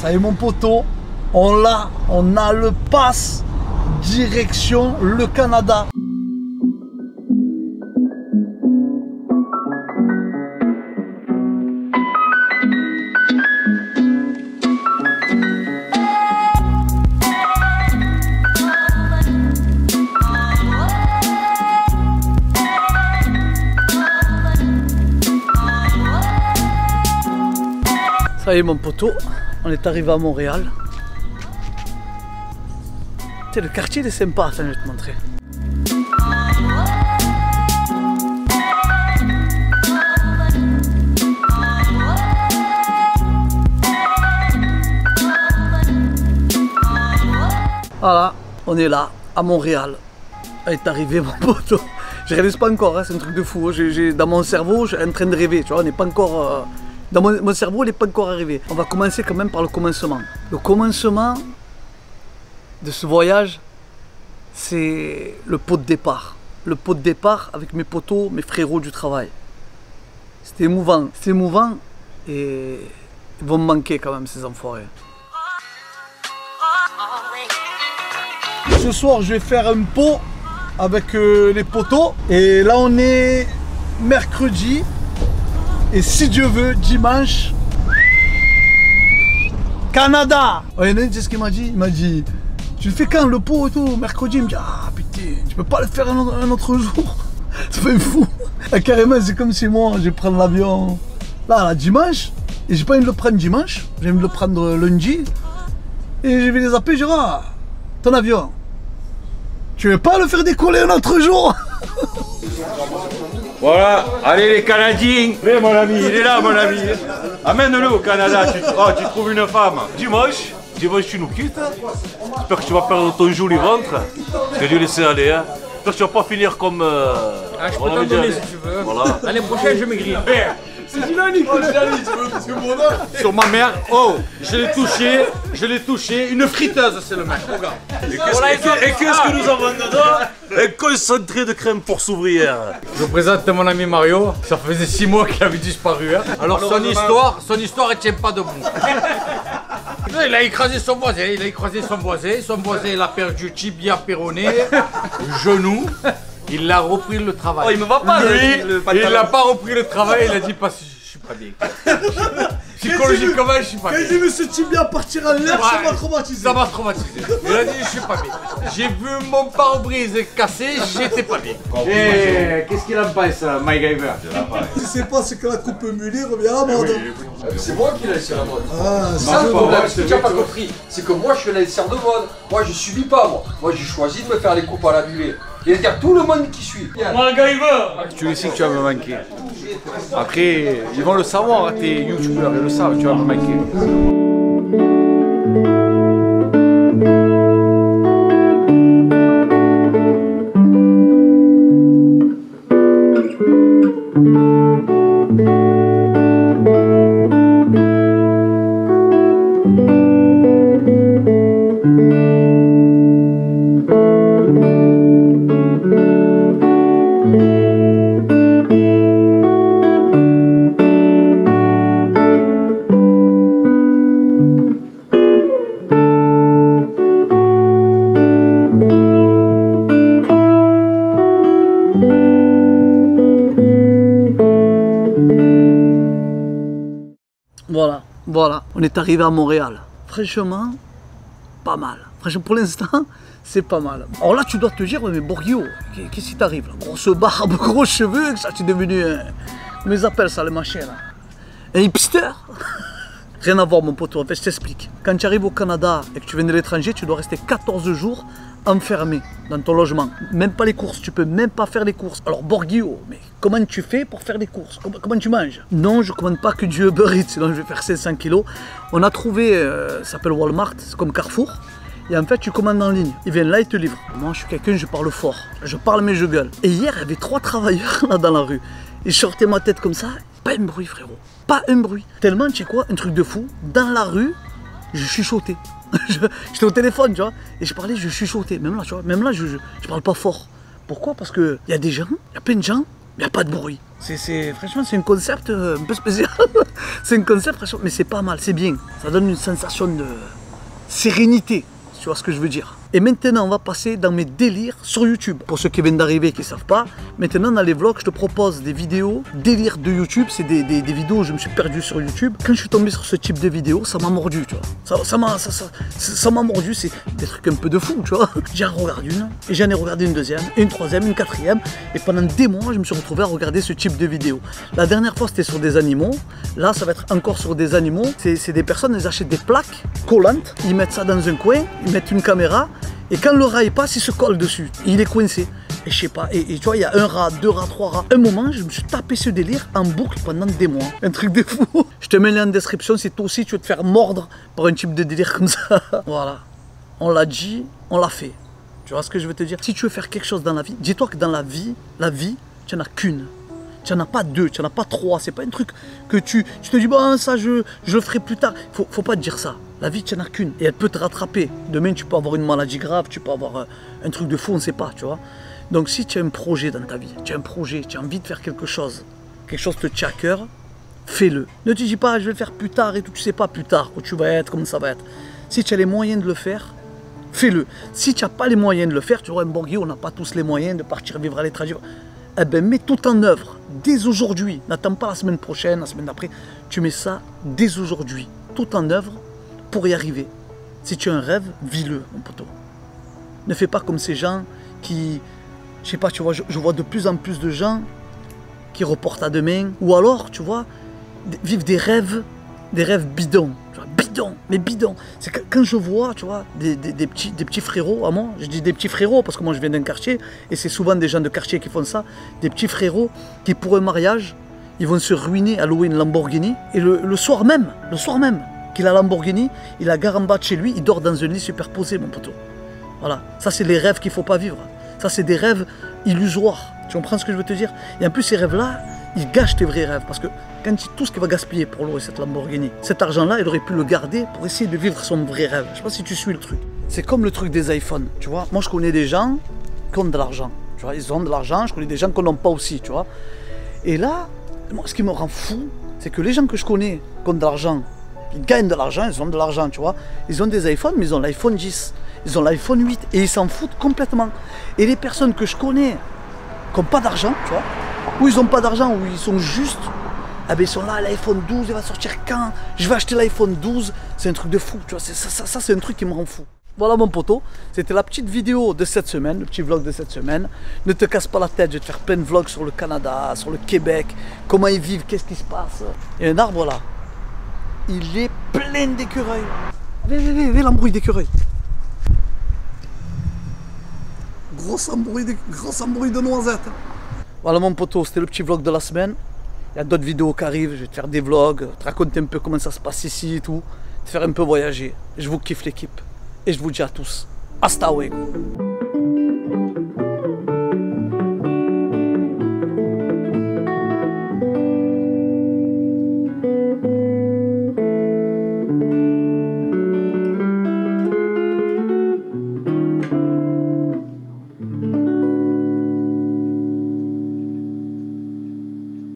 Ça y est mon poteau, on a le pass direction le Canada. Ça y est mon poteau, on est arrivé à Montréal. Tu sais, le quartier il est sympa, attends, je vais te montrer. Voilà, on est là, à Montréal. On est arrivé mon poteau. Je réalise pas encore, hein, c'est un truc de fou. Dans mon cerveau, je suis en train de rêver, tu vois, on n'est pas encore... Dans mon cerveau, il n'est pas encore arrivé. On va commencer quand même par le commencement. Le commencement de ce voyage, c'est le pot de départ. Le pot de départ avec mes potos, mes frérots du travail. C'était émouvant. C'était émouvant et ils vont me manquer quand même, ces enfoirés. Ce soir, je vais faire un pot avec les potos. Et là, on est mercredi. Et si Dieu veut, dimanche, Canada. Oh, il y en a un, c'est ce qu'il m'a dit. Il m'a dit, tu le fais quand le pot et tout? Mercredi, il me dit, ah putain, tu peux pas le faire un autre jour? Ça fait fou. Ah, carrément, c'est comme si moi, je vais prendre l'avion là, dimanche. Et j'ai pas envie de le prendre dimanche. J'ai envie de le prendre lundi. Et je vais les appeler, je dirai, ah, ton avion, tu veux pas le faire décoller un autre jour? Voilà, allez les Canadiens. Mais mon ami, il est là mon ami. Amène-le au Canada, tu trouves une femme. Dimanche tu nous quittes. J'espère que tu vas perdre ton joli ventre. Parce que Dieu laisser aller. Hein. J'espère que tu vas pas finir comme... Ah, je peux t'en donner si tu veux. Voilà. L'année prochaine je maigris. C'est dynamique, parce que mon âge. Sur ma mère, oh, je l'ai touché, une friteuse c'est le mec, regarde. Et qu'est-ce que nous avons dedans? Un concentré de crème pour s'ouvrière. Je vous présente mon ami Mario, ça faisait 6 mois qu'il avait disparu. Hein. Alors son histoire elle tient pas debout. Il a écrasé son voisin, son voisin il a perdu tibia péroné, genou. Il a repris le travail. Oh, il me va pas, lui. Il n'a pas repris le travail, il a dit pas, je suis pas bien. Psychologiquement, je suis pas bien. Quand il dit ce tibia partir en l'air, ça m'a traumatisé. Ça m'a traumatisé. Il a dit je suis pas bien. J'ai vu mon pare-brise cassé, j'étais pas bien. Et qu'est-ce qu'il en pense, MacGyver? Tu sais pas ce que la coupe mulet revient à la mode. C'est moi qui l'ai laissé à la mode. Ah, c'est ça le problème, ce que tu n'as pas compris. C'est que moi je suis laisseur de mode. Moi je subis pas moi. Moi j'ai choisi de me faire les coupes à la mulet. Il y a tout le monde qui suit. Tu le sais que tu vas me manquer. Après, ils vont le savoir, tes youtubeurs, ils le savent, tu vas me manquer. Voilà, on est arrivé à Montréal. Franchement, pas mal. Franchement, pour l'instant, c'est pas mal. Alors là, tu dois te dire, ouais, mais Borghio, qu'est-ce qui t'arrive? Grosse barbe, gros cheveux, ça, tu es devenu comment ils appellent ça, les machins là? Un hipster? Rien à voir, mon poteau, en fait, je t'explique. Quand tu arrives au Canada et que tu viens de l'étranger, tu dois rester 14 jours enfermé dans ton logement. Même pas les courses, tu peux même pas faire les courses. Alors Borghio, mais comment tu fais pour faire des courses? Comment tu manges? Non, je commande pas que du Uber Eats, sinon je vais faire 500 kilos. On a trouvé, ça s'appelle Walmart, c'est comme Carrefour. Et en fait, tu commandes en ligne. Ils viennent là, ils te livrent. Moi, je suis quelqu'un, je parle fort. Je parle mais je gueule. Et hier, il y avait 3 travailleurs là dans la rue. Ils sortaient ma tête comme ça. Pas un bruit, frérot. Pas un bruit. Tellement, tu sais quoi, un truc de fou. Dans la rue, je chuchotais. J'étais au téléphone, tu vois, et je parlais, je chuchotais. Même là, tu vois, même là, je parle pas fort. Pourquoi? Parce qu'il y a des gens, il y a plein de gens, Il n'y a pas de bruit. Franchement, c'est un concept un peu spécial. C'est un concept, franchement, mais c'est pas mal, c'est bien. Ça donne une sensation de sérénité, tu vois ce que je veux dire. Et maintenant, on va passer dans mes délires sur YouTube. Pour ceux qui viennent d'arriver et qui ne savent pas, maintenant dans les vlogs, je te propose des vidéos délires de YouTube. C'est des vidéos où je me suis perdu sur YouTube. Quand je suis tombé sur ce type de vidéo, ça m'a mordu, tu vois. Ça m'a mordu, c'est des trucs un peu de fou, tu vois. J'en regarde une, et j'en ai regardé une deuxième, et une troisième, une quatrième. Et pendant des mois, je me suis retrouvé à regarder ce type de vidéos. La dernière fois, c'était sur des animaux. Là, ça va être encore sur des animaux. C'est des personnes, elles achètent des plaques collantes. Ils mettent ça dans un coin, ils mettent une caméra. Et quand le rat passe, il se colle dessus. Il est coincé. Et je sais pas. Et tu vois, il y a un rat, deux rats, trois rats. Un moment, je me suis tapé ce délire en boucle pendant des mois. Un truc de fou. Je te mets le lien en description si toi aussi tu veux te faire mordre par un type de délire comme ça. Voilà. On l'a dit, on l'a fait. Tu vois ce que je veux te dire? Si tu veux faire quelque chose dans la vie, dis-toi que dans la vie, tu n'en as qu'une. Tu n'en as pas deux, tu n'en as pas trois. C'est pas un truc que tu te dis, bon, ça, je le ferai plus tard. Faut pas te dire ça. La vie, tu n'en as qu'une. Et elle peut te rattraper. Demain, tu peux avoir une maladie grave, tu peux avoir un truc de fou, on ne sait pas, tu vois. Donc, si tu as un projet dans ta vie, tu as un projet, tu as envie de faire quelque chose te tient à cœur, fais-le. Ne te dis pas, je vais le faire plus tard et tout. Tu ne sais pas plus tard où tu vas être, comment ça va être. Si tu as les moyens de le faire, fais-le. Si tu n'as pas les moyens de le faire, tu vois, un Borghi, on n'a pas tous les moyens de partir vivre à l'étranger. Eh ben, mets tout en œuvre, dès aujourd'hui. N'attends pas la semaine prochaine, la semaine d'après. Tu mets ça dès aujourd'hui, tout en œuvre pour y arriver. Si tu as un rêve, vis-le, mon poteau. Ne fais pas comme ces gens qui, je sais pas, tu vois, je vois de plus en plus de gens qui reportent à demain. Ou alors, tu vois, vivent des rêves bidons. Tu vois, bidons, mais bidons. C'est quand je vois, tu vois, des petits frérots à moi, je dis des petits frérots parce que moi je viens d'un quartier, et c'est souvent des gens de quartier qui font ça, des petits frérots qui pour un mariage, ils vont se ruiner à louer une Lamborghini, et le soir même, qu'il a Lamborghini, il a gare en bas de chez lui, il dort dans un lit superposé, mon poteau. Voilà, ça c'est les rêves qu'il ne faut pas vivre. Ça c'est des rêves illusoires. Tu comprends ce que je veux te dire? Et en plus ces rêves-là, ils gâchent tes vrais rêves. Parce que quand tout ce qu'il va gaspiller pour louer cette Lamborghini, cet argent-là, il aurait pu le garder pour essayer de vivre son vrai rêve. Je ne sais pas si tu suis le truc. C'est comme le truc des iPhones, tu vois. Moi je connais des gens qui ont de l'argent. Tu vois, ils ont de l'argent, je connais des gens qui n'en ont pas aussi, tu vois. Et là, moi, ce qui me rend fou, c'est que les gens que je connais qui ont de l'argent, ils gagnent de l'argent, ils ont de l'argent, tu vois. Ils ont des iPhones, mais ils ont l'iPhone 10, ils ont l'iPhone 8, et ils s'en foutent complètement. Et les personnes que je connais qui n'ont pas d'argent, tu vois, ou ils n'ont pas d'argent, ou ils sont juste, ah ben ils sont là, l'iPhone 12, il va sortir quand? Je vais acheter l'iPhone 12, c'est un truc de fou, tu vois, ça c'est un truc qui me rend fou. Voilà mon poteau, c'était la petite vidéo de cette semaine, le petit vlog de cette semaine. Ne te casse pas la tête, je vais te faire plein de vlogs sur le Canada, sur le Québec, comment ils vivent, qu'est-ce qui se passe. Il y a un arbre là, il est plein d'écureuils. Viens l'embrouille d'écureuils. Grosse embrouille de noisettes. Voilà mon poteau, c'était le petit vlog de la semaine. Il y a d'autres vidéos qui arrivent, je vais te faire des vlogs, te raconter un peu comment ça se passe ici et tout, te faire un peu voyager. Je vous kiffe l'équipe. Et je vous dis à tous, hasta luego.